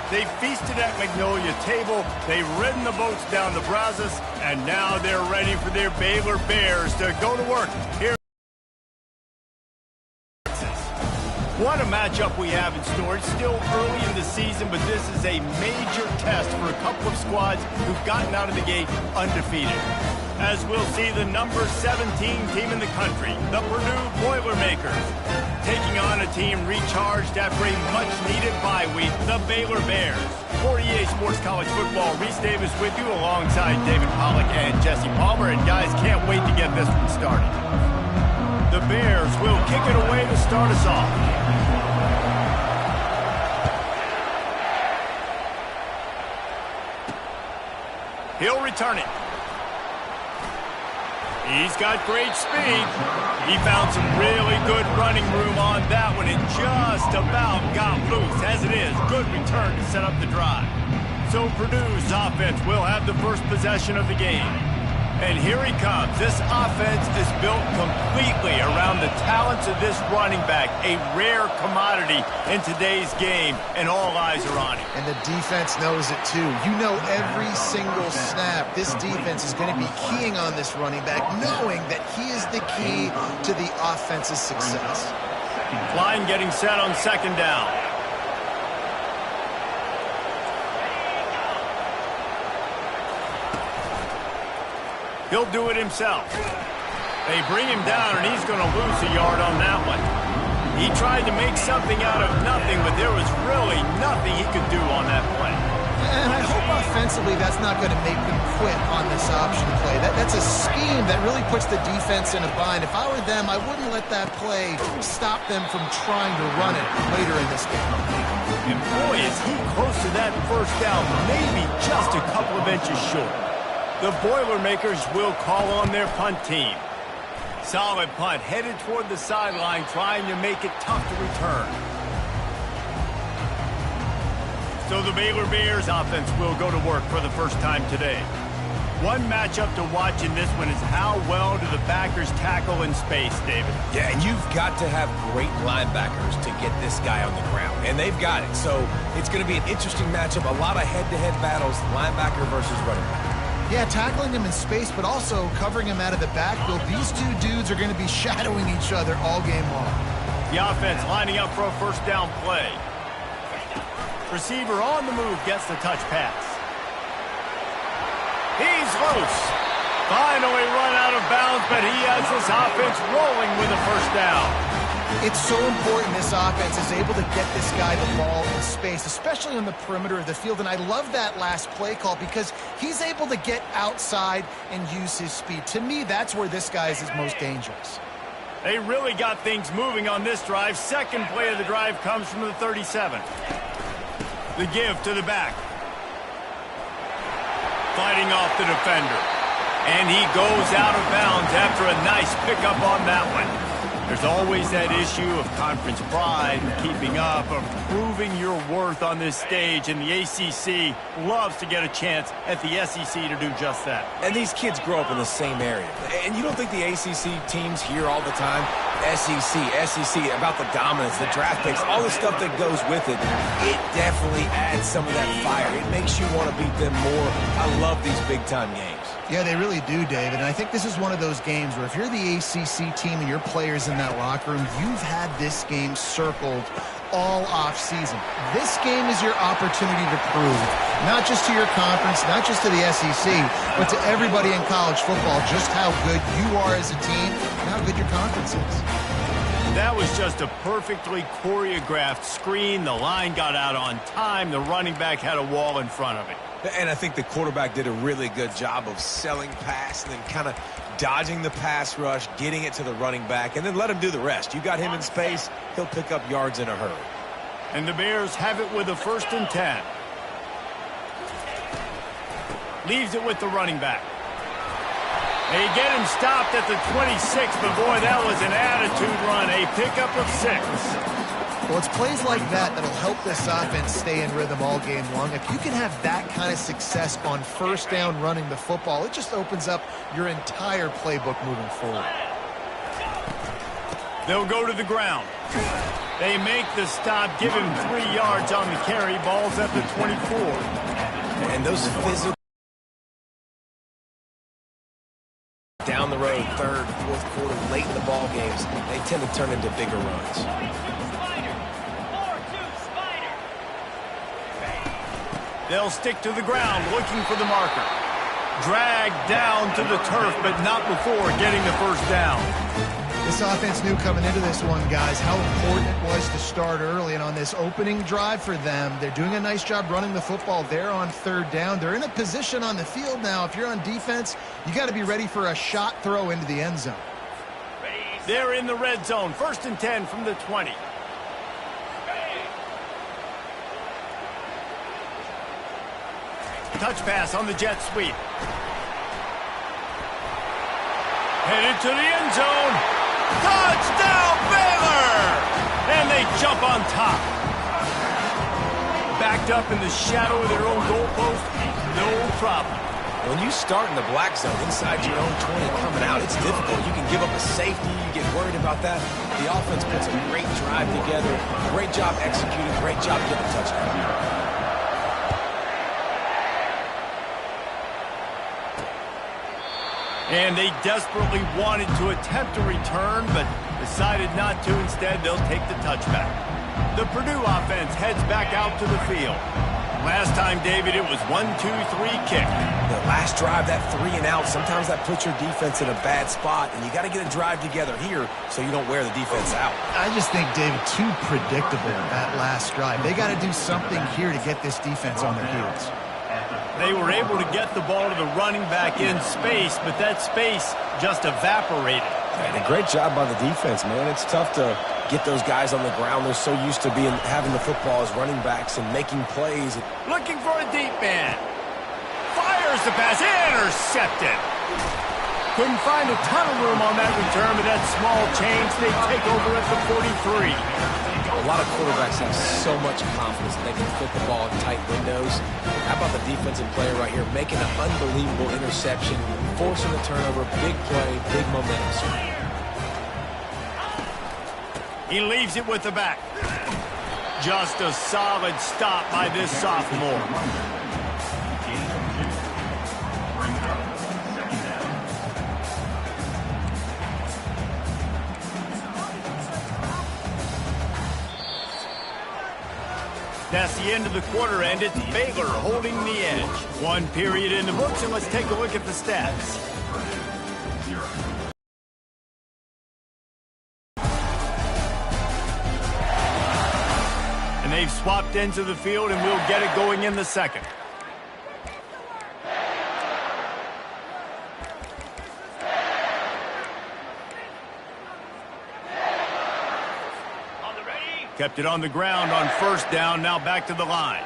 They feasted at Magnolia Table, they've ridden the boats down the Brazos, and now they're ready for their Baylor Bears to go to work here. What a matchup we have in store. It's still early in the season, but this is a major test for a couple of squads who've gotten out of the gate undefeated. As we'll see the number 17 team in the country, the Purdue Boilermakers, taking on a team recharged after a much-needed bye week, the Baylor Bears. For EA Sports College Football, Reese Davis with you alongside David Pollack and Jesse Palmer. And guys, can't wait to get this one started. The Bears will kick it away to start us off. He'll return it. He's got great speed. He found some really good running room on that one and just about got loose. As it is, good return to set up the drive. So Purdue's offense will have the first possession of the game. And here he comes. This offense is built completely around the talents of this running back, a rare commodity in today's game, and all eyes are on him. And the defense knows it too. You know every single snap this defense is going to be keying on this running back, knowing that he is the key to the offense's success. Line getting set on second down. He'll do it himself. They bring him down, and he's going to lose a yard on that one. He tried to make something out of nothing, but there was really nothing he could do on that play. And I hope offensively that's not going to make them quit on this option play. That's a scheme that really puts the defense in a bind. If I were them, I wouldn't let that play stop them from trying to run it later in this game. And boy, is he close to that first down, maybe just a couple of inches short. The Boilermakers will call on their punt team. Solid punt, headed toward the sideline, trying to make it tough to return. So the Baylor Bears offense will go to work for the first time today. One matchup to watch in this one is how well do the backers tackle in space, David? Yeah, and you've got to have great linebackers to get this guy on the ground, and they've got it. So it's going to be an interesting matchup, a lot of head-to-head battles, linebacker versus running back. Yeah, tackling him in space, but also covering him out of the backfield. These two dudes are going to be shadowing each other all game long. The offense lining up for a first down play. Receiver on the move gets the touch pass. He's loose. Finally run out of bounds, but he has this offense rolling with a first down. It's so important this offense is able to get this guy the ball in space, especially on the perimeter of the field. And I love that last play call because he's able to get outside and use his speed. To me, that's where this guy is his most dangerous. They really got things moving on this drive. Second play of the drive comes from the 37. The give to the back. Fighting off the defender. And he goes out of bounds after a nice pickup on that one. There's always that issue of conference pride, keeping up, of proving your worth on this stage, and the ACC loves to get a chance at the SEC to do just that. And these kids grow up in the same area. And you don't think the ACC teams hear all the time, SEC, about the dominance, the draft picks, all the stuff that goes with it. It definitely adds some of that fire. It makes you want to beat them more. I love these big-time games. Yeah, they really do, David. And I think this is one of those games where if you're the ACC team and your players in that locker room, you've had this game circled all off-season. This game is your opportunity to prove, not just to your conference, not just to the SEC, but to everybody in college football, just how good you are as a team and how good your conference is. That was just a perfectly choreographed screen. The line got out on time. The running back had a wall in front of it. And I think the quarterback did a really good job of selling pass and then kind of dodging the pass rush, getting it to the running back, and then let him do the rest. You got him in space, he'll pick up yards in a hurry. And the Bears have it with a 1st and 10. Leaves it with the running back. They get him stopped at the 26, but boy, that was an attitude run, a pickup of 6. Well, it's plays like that that'll help this offense stay in rhythm all game long. If you can have that kind of success on first down running the football, it just opens up your entire playbook moving forward. They'll go to the ground. They make the stop, give him 3 yards on the carry. Ball's at the 24. And those physical down the road, third, fourth quarter, late in the ball games, they tend to turn into bigger runs. They'll stick to the ground, looking for the marker. Dragged down to the turf, but not before getting the first down. This offense knew coming into this one, guys, how important it was to start early. And on this opening drive for them, they're doing a nice job running the football. They're on third down. They're in a position on the field now. If you're on defense, you got to be ready for a shot throw into the end zone. They're in the red zone. 1st and 10 from the 20. Touch pass on the jet sweep. Headed to the end zone. Touchdown, Baylor! And they jump on top. Backed up in the shadow of their own goalpost, no problem. When you start in the black zone inside your own 20 coming out, it's difficult. You can give up a safety. You get worried about that. The offense puts a great drive together. Great job executing. Great job getting a touchdown. And they desperately wanted to attempt a return, but decided not to. Instead, they'll take the touchback. The Purdue offense heads back out to the field. Last time, David, it was 1-2-3 kick. The last drive, that 3 and out, sometimes that puts your defense in a bad spot, and you got to get a drive together here so you don't wear the defense out. I just think, David, too predictable that last drive. They got to do something here to get this defense on their heels. They were able to get the ball to the running back in space, but that space just evaporated. And a great job by the defense, man. It's tough to get those guys on the ground. They're so used to having the football as running backs and making plays. Looking for a deep man. Fires the pass. Intercepted. Couldn't find a ton of room on that return, but that small change, they take over at the 43. A lot of quarterbacks have so much confidence that they can fit the ball in tight windows. How about the defensive player right here making an unbelievable interception, forcing the turnover, big play, big momentum swing. He leaves it with the back. Just a solid stop by this sophomore. That's the end of the quarter, and it's Baylor holding the edge. 1 period in the books, and let's take a look at the stats. And they've swapped ends of the field, and we'll get it going in the second. Kept it on the ground on 1st down, now back to the line.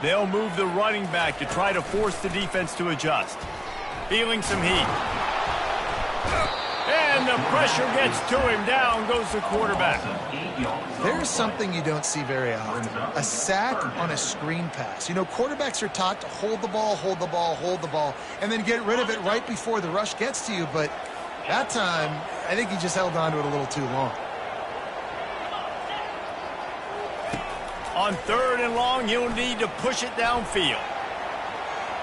They'll move the running back to try to force the defense to adjust. Feeling some heat. And the pressure gets to him. Down goes the quarterback. There's something you don't see very often. A sack on a screen pass. You know, quarterbacks are taught to hold the ball, hold the ball, hold the ball, and then get rid of it right before the rush gets to you, but that time, I think he just held on to it a little too long. On 3rd and long, he'll need to push it downfield.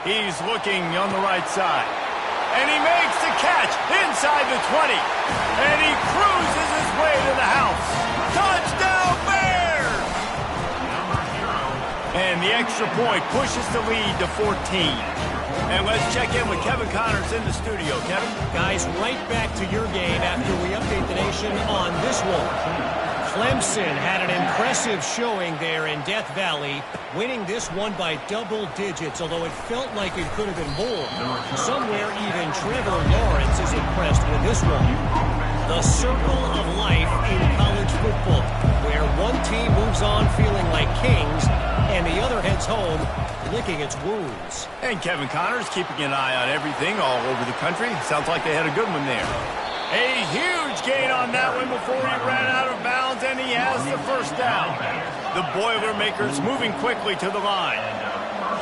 He's looking on the right side. And he makes the catch inside the 20. And he cruises his way to the house. Touchdown, Bears! And the extra point pushes the lead to 14. And let's check in with Kevin Connors in the studio. Kevin? Guys, right back to your game after we update the nation on this one. Clemson had an impressive showing there in Death Valley, winning this one by double digits, although it felt like it could have been more. Somewhere even Trevor Lawrence is impressed with this one. The circle of life in college football, where one team moves on feeling like kings and the other heads home licking its wounds. And Kevin Connors keeping an eye on everything all over the country. Sounds like they had a good one there. A huge gain on that one before he ran out of bounds, and he has the 1st down. The Boilermakers moving quickly to the line.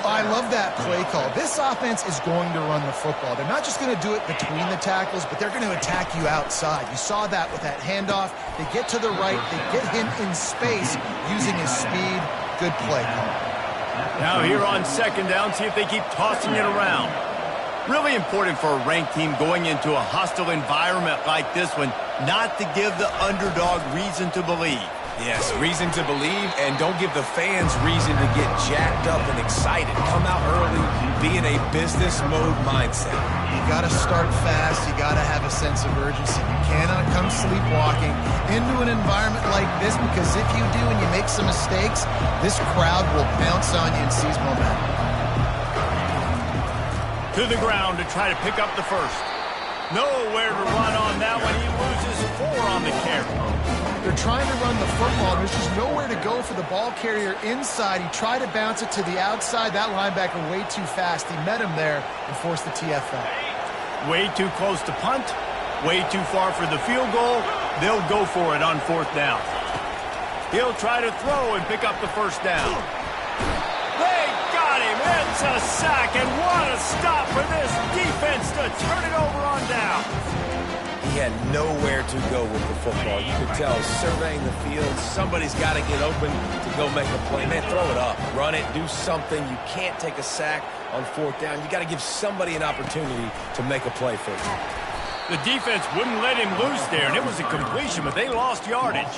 I love that play call. This offense is going to run the football. They're not just going to do it between the tackles, but they're going to attack you outside. You saw that with that handoff. They get to the right. They get him in space using his speed. Good play call. Now here on second down, see if they keep tossing it around. Really important for a ranked team going into a hostile environment like this one, not to give the underdog reason to believe. Yes, reason to believe, and don't give the fans reason to get jacked up and excited. Come out early, be in a business mode mindset. You got to start fast. You got to have a sense of urgency. You cannot come sleepwalking into an environment like this, because if you do and you make some mistakes, this crowd will pounce on you and seize momentum. To the ground to try to pick up the first. Nowhere to run on that one. He loses 4 on the carry. They're trying to run the football. There's just nowhere to go for the ball carrier inside. He tried to bounce it to the outside. That linebacker way too fast. He met him there and forced the TFL. Way too close to punt. Way too far for the field goal. They'll go for it on 4th down. He'll try to throw and pick up the first down. They got him. It's a sack, and what a stop for this defense to turn it over on down. He had nowhere to go with the football. You could tell, surveying the field, somebody's got to get open to go make a play. Man, throw it up, run it, do something. You can't take a sack on 4th down. You got to give somebody an opportunity to make a play for you. The defense wouldn't let him loose there, and it was a completion, but they lost yardage.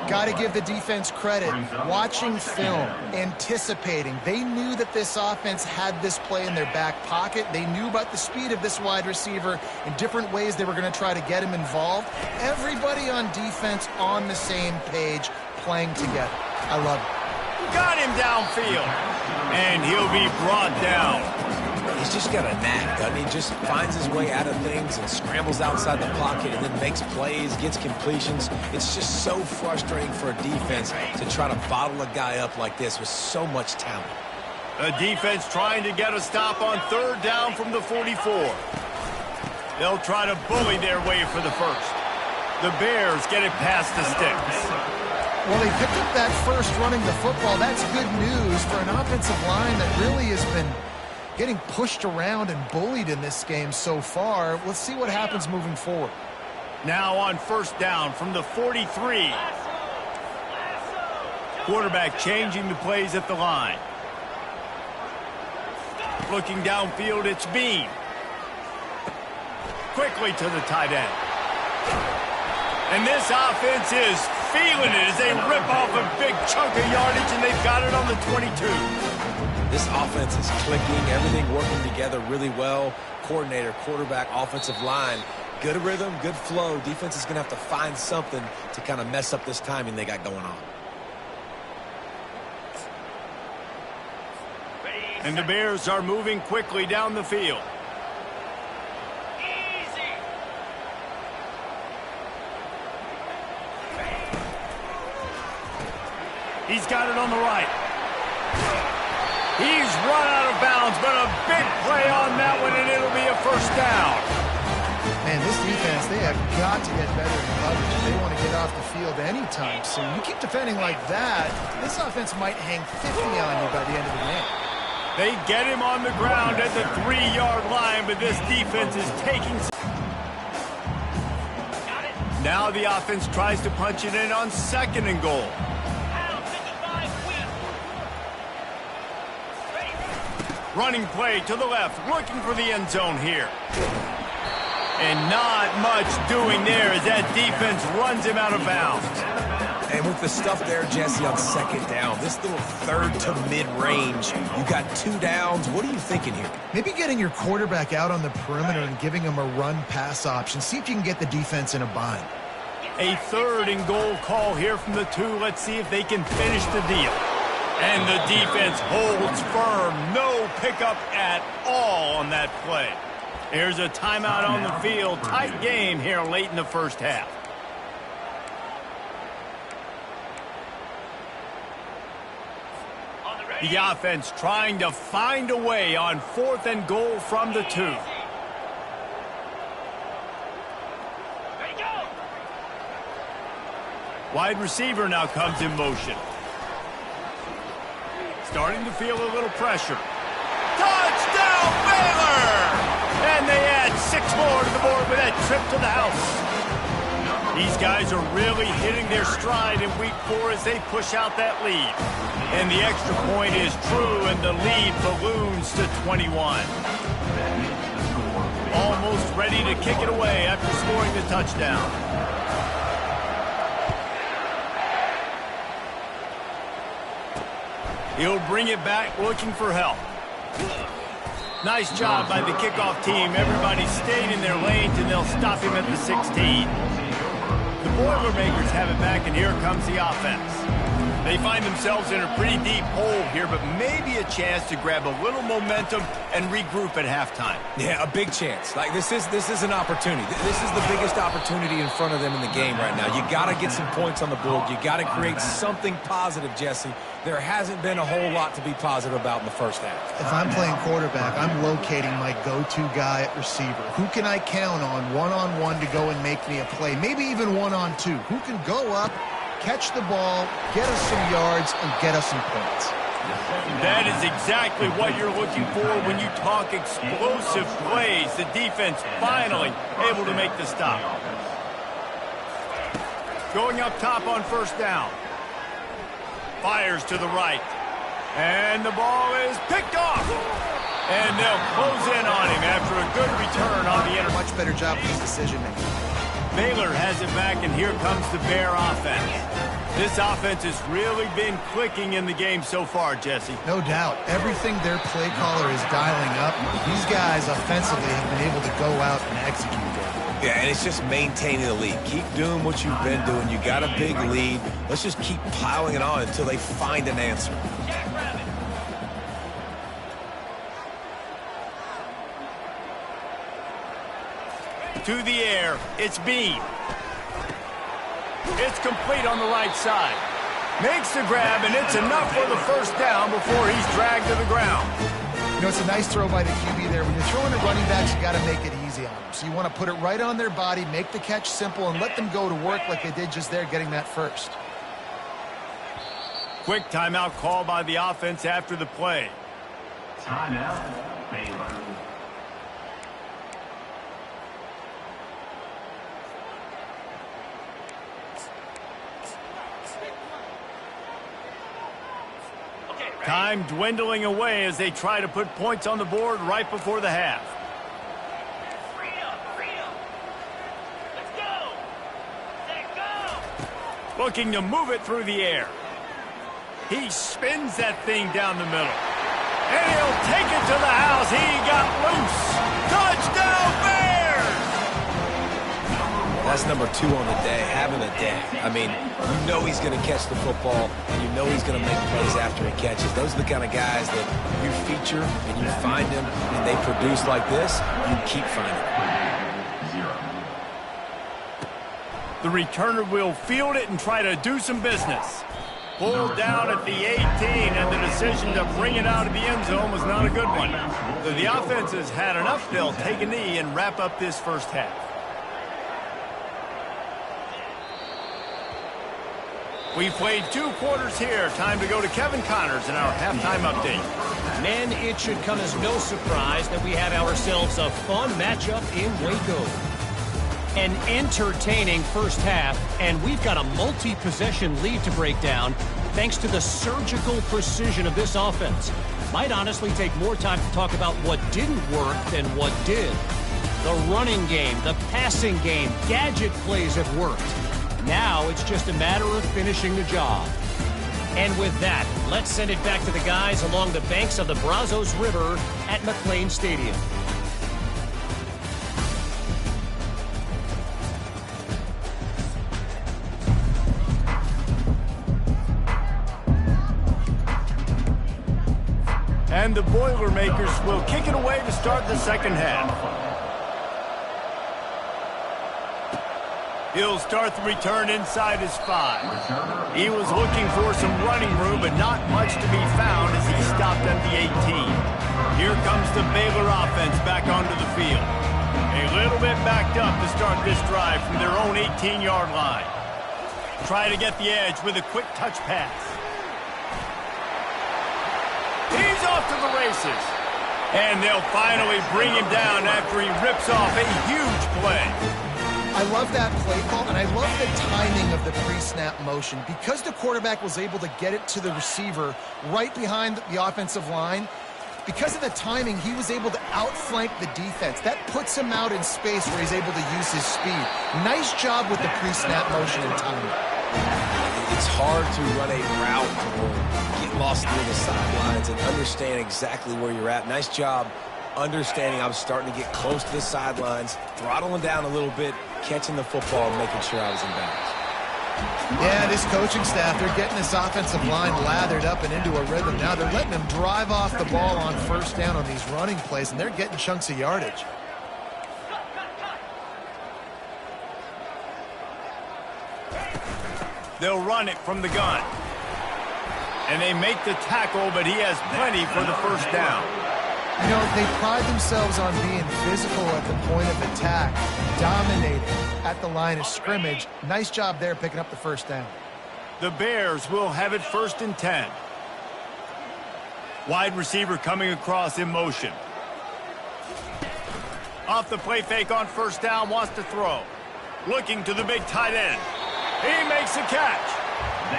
Got to give the defense credit. Watching film, anticipating. They knew that this offense had this play in their back pocket. They knew about the speed of this wide receiver and different ways they were going to try to get him involved. Everybody on defense on the same page, playing together. I love it. Got him downfield, and he'll be brought down. He's just got a knack, doesn't he? Just finds his way out of things and scrambles outside the pocket and then makes plays, gets completions. It's just so frustrating for a defense to try to bottle a guy up like this with so much talent. The defense trying to get a stop on 3rd down from the 44. They'll try to bully their way for the first. The Bears get it past the sticks. Well, they picked up that first running the football. That's good news for an offensive line that really has been getting pushed around and bullied in this game so far. Let's see what happens moving forward. Now on 1st down from the 43. Quarterback changing the plays at the line. Looking downfield, it's Bean. Quickly to the tight end. And this offense is feeling it as they rip off a big chunk of yardage, and they've got it on the 22. This offense is clicking, everything working together really well. Coordinator, quarterback, offensive line, good rhythm, good flow. Defense is going to have to find something to kind of mess up this timing they got going on. And the Bears are moving quickly down the field. He's got it on the right. He's run out of bounds, but a big play on that one, and it'll be a first down. Man, this defense, they have got to get better in coverage if they want to get off the field anytime soon. You keep defending like that, this offense might hang 50 on you by the end of the game. They get him on the ground at the 3-yard line, but this defense is taking... Now the offense tries to punch it in on 2nd and goal. Running play to the left, looking for the end zone here. And not much doing there as that defense runs him out of bounds. And with the stuff there, Jesse, on 2nd down, this little 3rd to mid-range, you got 2 downs. What are you thinking here? Maybe getting your quarterback out on the perimeter and giving him a run-pass option. See if you can get the defense in a bind. A 3rd and goal call here from the 2. Let's see if they can finish the deal. And the defense holds firm. No pickup at all on that play. There's a timeout on the field. Tight game here late in the first half. The offense trying to find a way on 4th and goal from the 2. Wide receiver now comes in motion. starting to feel a little pressure. Touchdown, Baylor! And they add 6 more to the board with that trip to the house. These guys are really hitting their stride in week 4 as they push out that lead. And the extra point is true, and the lead balloons to 21. Almost ready to kick it away after scoring the touchdown. He'll bring it back looking for help. Nice job by the kickoff team. Everybody stayed in their lanes, and they'll stop him at the 16. The Boilermakers have it back, and here comes the offense. They find themselves in a pretty deep hole here, but maybe a chance to grab a little momentum and regroup at halftime. Yeah, a big chance. Like, this is an opportunity. This is the biggest opportunity in front of them in the game right now. You got to get some points on the board. You got to create something positive, Jesse. There hasn't been a whole lot to be positive about in the first half. If I'm playing quarterback, I'm locating my go-to guy at receiver. Who can I count on one-on-one to go and make me a play? Maybe even one-on-two. Who can go up, catch the ball, get us some yards, and get us some points? That is exactly what you're looking for when you talk explosive plays. The defense finally able to make the stop. Going up top on first down. Fires to the right. And the ball is picked off. And they'll close in on him after a good return on the Much better job with his decision-making. Baylor has it back, and here comes the Bear offense. This offense has really been clicking in the game so far, Jesse. No doubt. Everything their play caller is dialing up, these guys offensively have been able to go out and execute it. Yeah, and it's just maintaining the lead. Keep doing what you've been doing. You got a big lead. Let's just keep piling it on until they find an answer. To the air, it's Bean. It's complete on the right side. Makes the grab, and it's enough for the first down before he's dragged to the ground. You know, it's a nice throw by the QB there. When you're throwing to running backs, you got to make it easy on them. So you want to put it right on their body, make the catch simple, and let them go to work like they did just there, getting that first. Quick timeout call by the offense after the play. Timeout, Baylor. Time dwindling away as they try to put points on the board right before the half. Looking to move it through the air. He spins that thing down the middle. And he'll take it to the house. He got loose. Touchdown, Bears! That's number 2 on the day, having a day. I mean, you know he's going to catch the football, and you know he's going to make plays after he catches. Those are the kind of guys that you feature, and you find them, and they produce like this, you keep finding them. The returner will field it and try to do some business. Pulled down at the 18, and the decision to bring it out of the end zone was not a good one. So the offense has had enough. They'll take a knee and wrap up this first half. We've played 2 quarters here. Time to go to Kevin Connors in our halftime update. Men, it should come as no surprise that we have ourselves a fun matchup in Waco. An entertaining first half, and we've got a multi-possession lead to break down thanks to the surgical precision of this offense. Might honestly take more time to talk about what didn't work than what did. The running game, the passing game, gadget plays have worked. Now it's just a matter of finishing the job. And with that, let's send it back to the guys along the banks of the Brazos River at McLean Stadium. And the Boilermakers will kick it away to start the second half. He'll start the return inside his 5. He was looking for some running room, but not much to be found as he stopped at the 18. Here comes the Baylor offense back onto the field. A little bit backed up to start this drive from their own 18-yard line. Try to get the edge with a quick touch pass. He's off to the races. And they'll finally bring him down after he rips off a huge play. I love that play call, and I love the timing of the pre-snap motion. Because the quarterback was able to get it to the receiver right behind the offensive line, because of the timing, he was able to outflank the defense. That puts him out in space where he's able to use his speed. Nice job with the pre-snap motion and timing. It's hard to run a route or get lost near the sidelines and understand exactly where you're at. Nice job understanding I was starting to get close to the sidelines, throttling down a little bit, catching the football, and making sure I was in bounds. Yeah, this coaching staff, they're getting this offensive line lathered up and into a rhythm. Now they're letting them drive off the ball on first down on these running plays, and they're getting chunks of yardage. They'll run it from the gun. And they make the tackle, but he has plenty for the first down. You know, they pride themselves on being physical at the point of attack, dominating at the line of scrimmage. Nice job there picking up the first down. The Bears will have it 1st and 10. Wide receiver coming across in motion. Off the play fake on first down, wants to throw. Looking to the big tight end. He makes the catch.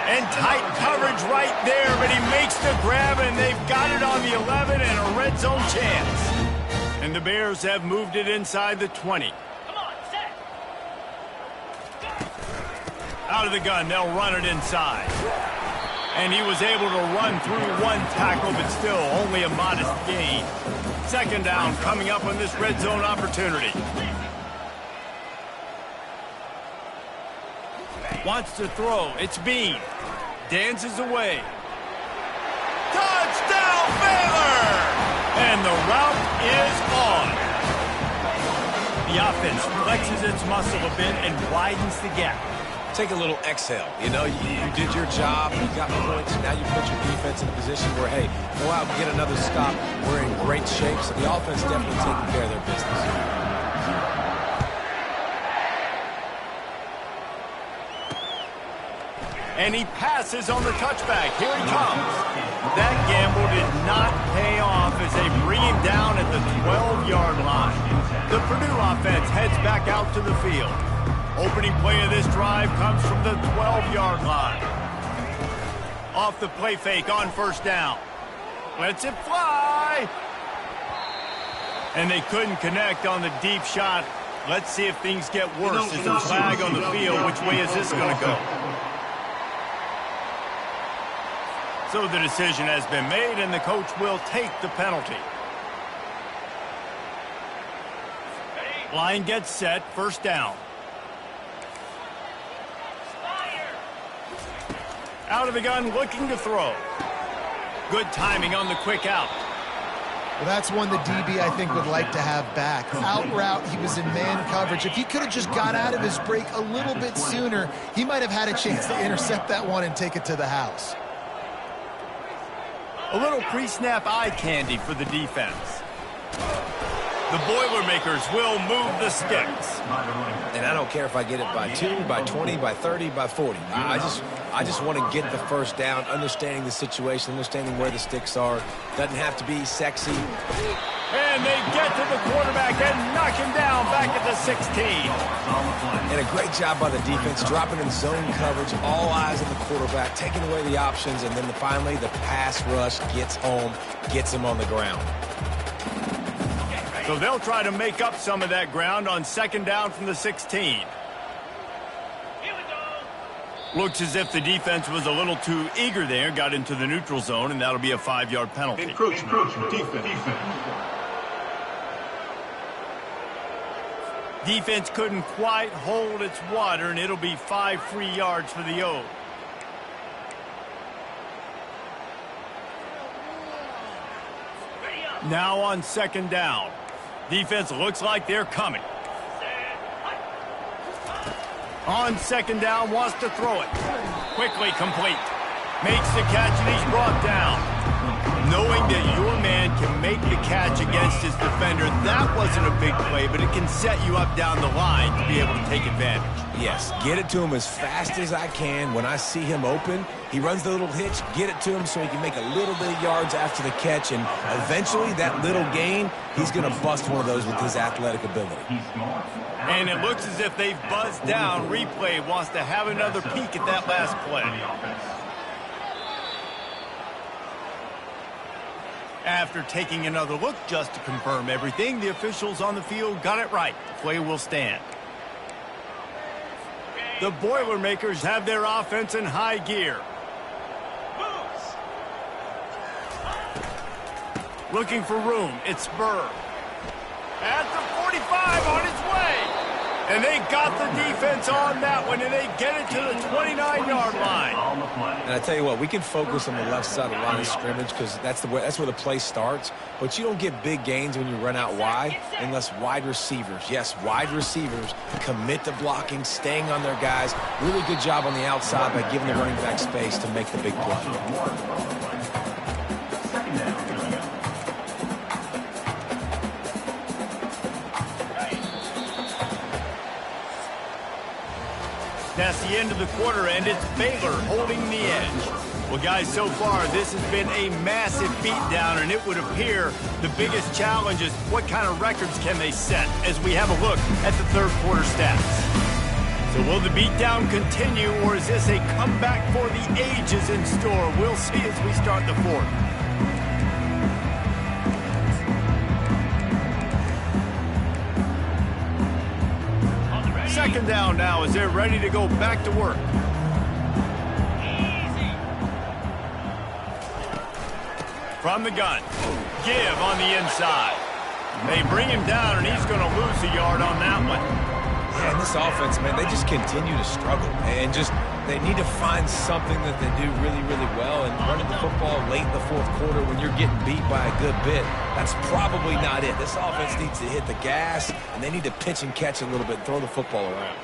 And tight coverage right there, but he makes the grab, and they've got it on the 11 and a red zone chance. And the Bears have moved it inside the 20. Out of the gun, they'll run it inside. And he was able to run through one tackle, but still only a modest gain. 2nd down coming up on this red zone opportunity. Wants to throw. It's Bean. Dances away. Touchdown, Baylor! And the route is on. The offense flexes its muscle a bit and widens the gap. Take a little exhale. You know, you did your job. You got points. Now you put your defense in a position where, hey, go out and get another stop. We're in great shape. So the offense definitely taking care of their business. And he passes on the touchback. Here he comes. That gamble did not pay off as they bring him down at the 12-yard line. The Purdue offense heads back out to the field. Opening play of this drive comes from the 12-yard line. Off the play fake on first down. Lets it fly. And they couldn't connect on the deep shot. Let's see if things get worse. There's a flag on the field. Which way is this going to go? So the decision has been made, and the coach will take the penalty. Line gets set, 1st down. Out of the gun, looking to throw. Good timing on the quick out. Well, that's one the DB, I think, would like to have back. Out route, he was in man coverage. If he could have just got out of his break a little bit sooner, he might have had a chance to intercept that one and take it to the house. A little pre-snap eye candy for the defense. The Boilermakers will move the sticks. And I don't care if I get it by 2, by 20, by 30, by 40. I just want to get the first down, understanding the situation, understanding where the sticks are. Doesn't have to be sexy. And they get to the quarterback and knock him down back at the 16. And a great job by the defense, dropping in zone coverage, all eyes on the quarterback, taking away the options, and then finally the pass rush gets home, gets him on the ground. So they'll try to make up some of that ground on 2nd down from the 16. Looks as if the defense was a little too eager there, got into the neutral zone, and that'll be a 5-yard penalty. Encroachment, defense. Defense couldn't quite hold its water, and it'll be 5 free yards for the O. Now on 2nd down. Defense looks like they're coming. On 2nd down, wants to throw it. Quickly complete. Makes the catch, and he's brought down. Knowing that your man can make the catch against his defender. That wasn't a big play, but it can set you up down the line to be able to take advantage. Yes, get it to him as fast as I can. When I see him open, he runs the little hitch, get it to him so he can make a little bit of yards after the catch, and eventually that little gain, he's going to bust one of those with his athletic ability. And it looks as if they've buzzed down. Replay wants to have another peek at that last play. After taking another look just to confirm everything, the officials on the field got it right. The play will stand. The Boilermakers have their offense in high gear. Looking for room. It's Spur. At the 45 on its way. And they got the defense on that one, and they get it to the 29-yard line. And I tell you what, we can focus on the left side of the line of scrimmage because that's where the play starts. But you don't get big gains when you run out wide unless wide receivers, yes, wide receivers, commit to blocking, staying on their guys. Really good job on the outside by giving the running back space to make the big play. That's the end of the quarter, and it's Baylor holding the edge. Well, guys, so far, this has been a massive beatdown, and it would appear the biggest challenge is what kind of records can they set as we have a look at the third quarter stats. So will the beatdown continue, or is this a comeback for the ages in store? We'll see as we start the fourth. Second down now as they're ready to go back to work. From the gun. Give on the inside. They bring him down, and he's going to lose a yard on that one. Yeah, and this offense, man, they just continue to struggle. And they need to find something that they do really, really well. And running the football late in the fourth quarter when you're getting beat by a good bit, that's probably not it. This offense needs to hit the gas, and they need to pitch and catch a little bit, throw the football around.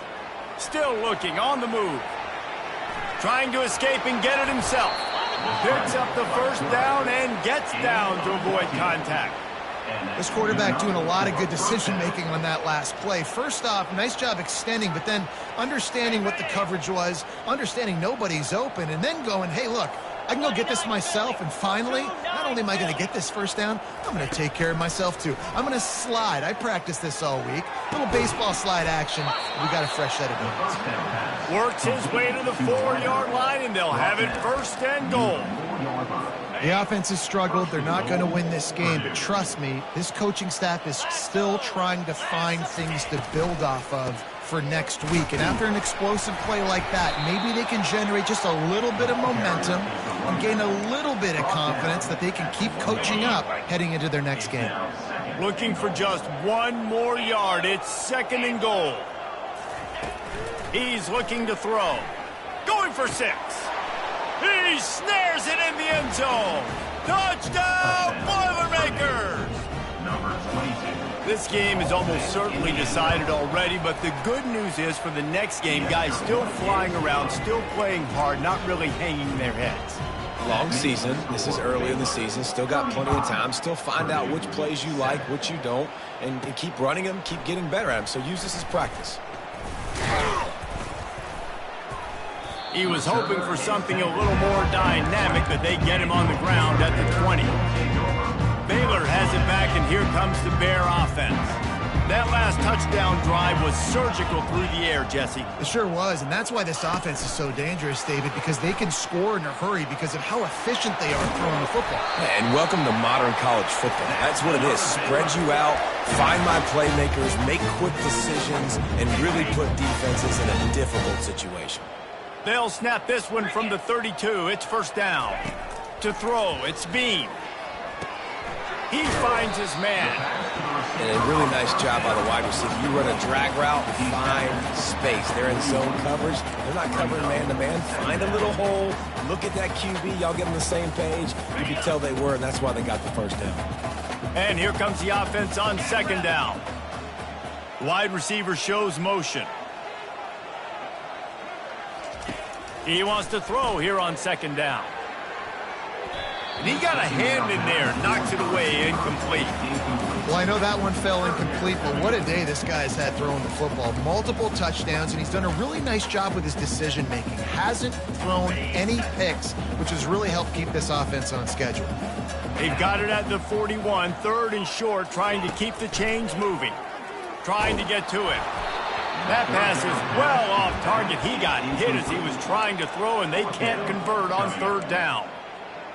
Still looking on the move. Trying to escape and get it himself. Picks up the first down and gets down to avoid contact. This quarterback doing a lot of good decision-making on that last play. First off, nice job extending, but then understanding what the coverage was, understanding nobody's open, and then going, hey, look, I can go get this myself, and finally, not only am I going to get this first down, I'm going to take care of myself, too. I'm going to slide. I practiced this all week. Little baseball slide action. We got a fresh set of it. Works his way to the 4-yard line, and they'll have it first and goal. The offense has struggled. They're not going to win this game, but trust me, this coaching staff is still trying to find things to build off of for next week. And after an explosive play like that, maybe they can generate just a little bit of momentum and gain a little bit of confidence that they can keep coaching up heading into their next game. Looking for just one more yard. It's second and goal. He's looking to throw. Going for 6. He snares it in the end zone. Touchdown, Boilermakers! This game is almost certainly decided already, but the good news is for the next game, guys still flying around, still playing hard, not really hanging their heads. Long season. This is early in the season. Still got plenty of time. Still find out which plays you like, which you don't, and keep running them, keep getting better at them. So use this as practice. He was hoping for something a little more dynamic, but they get him on the ground at the 20. Baylor has it back, and here comes the Bear offense. That last touchdown drive was surgical through the air, Jesse. It sure was, and that's why this offense is so dangerous, David, because they can score in a hurry because of how efficient they are throwing the football. And welcome to modern college football. That's what it is. Spread you out, find my playmakers, make quick decisions, and really put defenses in a difficult situation. They'll snap this one from the 32. It's first down. To throw, it's Bean. He finds his man. And a really nice job by the wide receiver. You run a drag route, find space. They're in zone coverage. They're not covering man-to-man. Find a little hole. Look at that QB. Y'all get on the same page. You can tell they were, and that's why they got the first down. And here comes the offense on second down. Wide receiver shows motion. He wants to throw here on second down. And he got a hand in there, knocks it away, incomplete. Well, I know that one fell incomplete, but what a day this guy's had throwing the football. Multiple touchdowns, and he's done a really nice job with his decision-making. Hasn't thrown any picks, which has really helped keep this offense on schedule. They've got it at the 41, 3rd and short, trying to keep the chains moving. Trying to get to it. That pass is well off target. He got hit as he was trying to throw, and they can't convert on 3rd down.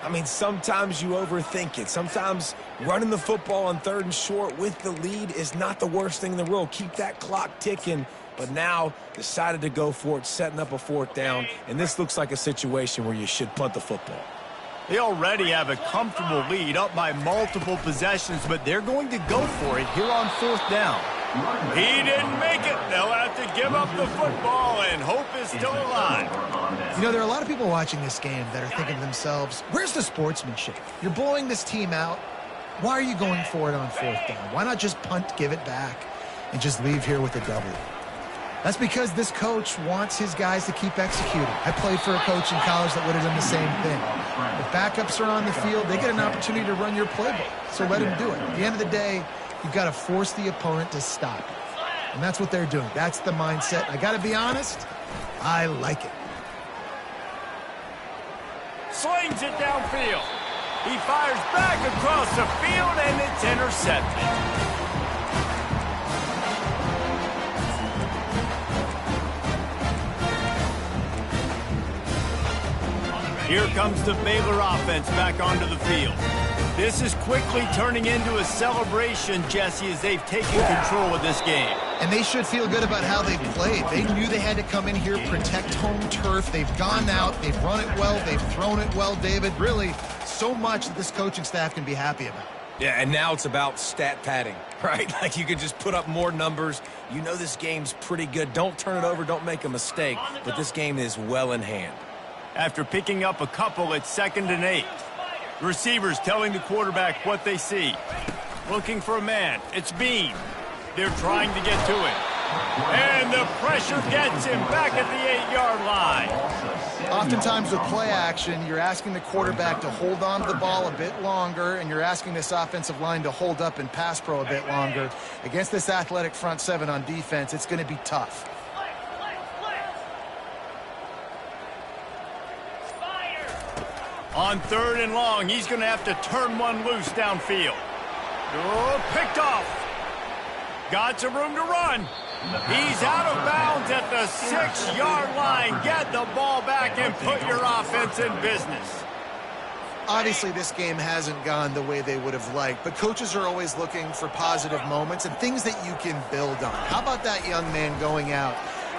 I mean, sometimes you overthink it. Sometimes running the football on 3rd and short with the lead is not the worst thing in the world. Keep that clock ticking. But now decided to go for it, setting up a 4th down. And this looks like a situation where you should punt the football. They already have a comfortable lead, up by multiple possessions, but they're going to go for it here on 4th down. He didn't make it. They'll have to give up the football, and hope is still alive. You know, there are a lot of people watching this game that are thinking to themselves, where's the sportsmanship? You're blowing this team out. Why are you going for it on 4th down? Why not just punt, give it back, and just leave here with a W? That's because this coach wants his guys to keep executing. I played for a coach in college that would have done the same thing. If backups are on the field, they get an opportunity to run your playbook, so let them do it. At the end of the day, you've got to force the opponent to stop it. And that's what they're doing. That's the mindset. I got to be honest, I like it. Slings it downfield. He fires back across the field, and it's intercepted. Here comes the Baylor offense back onto the field. This is quickly turning into a celebration, Jesse, as they've taken control of this game. And they should feel good about how they played. They knew they had to come in here, protect home turf. They've gone out, they've run it well, they've thrown it well, David. Really, so much that this coaching staff can be happy about. Yeah, and now it's about stat padding, right? Like you can just put up more numbers. You know this game's pretty good. Don't turn it over, don't make a mistake. But this game is well in hand. After picking up a couple, it's 2nd and 8. The receivers telling the quarterback what they see. Looking for a man. It's Bean. They're trying to get to it. And the pressure gets him back at the 8-yard line. Oftentimes with play action, you're asking the quarterback to hold on to the ball a bit longer, and you're asking this offensive line to hold up in pass pro a bit longer. Against this athletic front 7 on defense, it's going to be tough. On 3rd and long, he's going to have to turn one loose downfield. Oh, picked off. Got some room to run. He's out of bounds at the 6-yard line. Get the ball back and put your offense in business. Obviously, this game hasn't gone the way they would have liked, but coaches are always looking for positive moments and things that you can build on. How about that young man going out,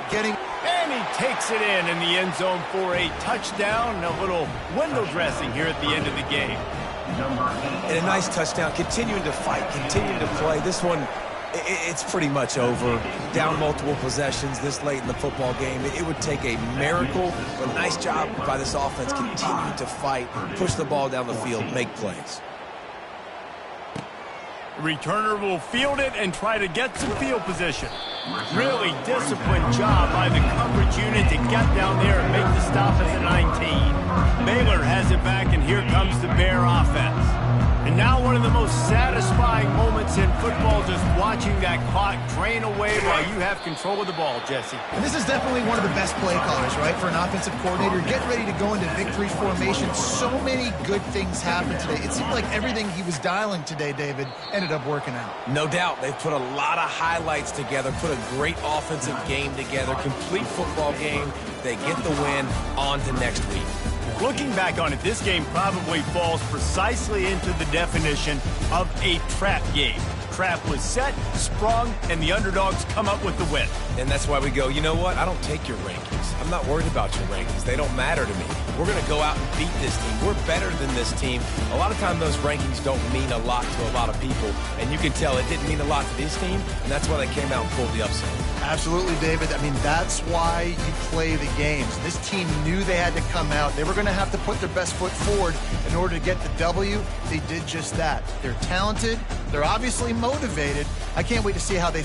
getting... And he takes it in the end zone for a touchdown and a little window dressing here at the end of the game. And a nice touchdown, continuing to fight, continuing to play. This one, it's pretty much over. Down multiple possessions this late in the football game. It would take a miracle, but a nice job by this offense. Continue to fight, push the ball down the field, make plays. The returner will field it and try to get some field position. Really disciplined job by the coverage unit to get down there and make the stop at the 19. Baylor has it back, and here comes the Bear offense. And now one of the most satisfying moments in football, just watching that clock drain away while you have control of the ball, Jesse. And this is definitely one of the best play callers, right, for an offensive coordinator. Get ready to go into victory formation. So many good things happened today. It seemed like everything he was dialing today, David, ended up working out. No doubt. They've put a lot of highlights together, put a great offensive game together, complete football game. They get the win. On to next week. Looking back on it, this game probably falls precisely into the definition of a trap game. Trap was set, sprung, and the underdogs come up with the win. And that's why we go, you know what? I don't take your rankings. I'm not worried about your rankings. They don't matter to me. We're going to go out and beat this team. We're better than this team. A lot of times those rankings don't mean a lot to a lot of people, and you can tell it didn't mean a lot to this team, and that's why they came out and pulled the upset. Absolutely, David. I mean, that's why you play the games. This team knew they had to come out. They were going to have to put their best foot forward in order to get the W. They did just that. They're talented. They're obviously motivated. I can't wait to see how they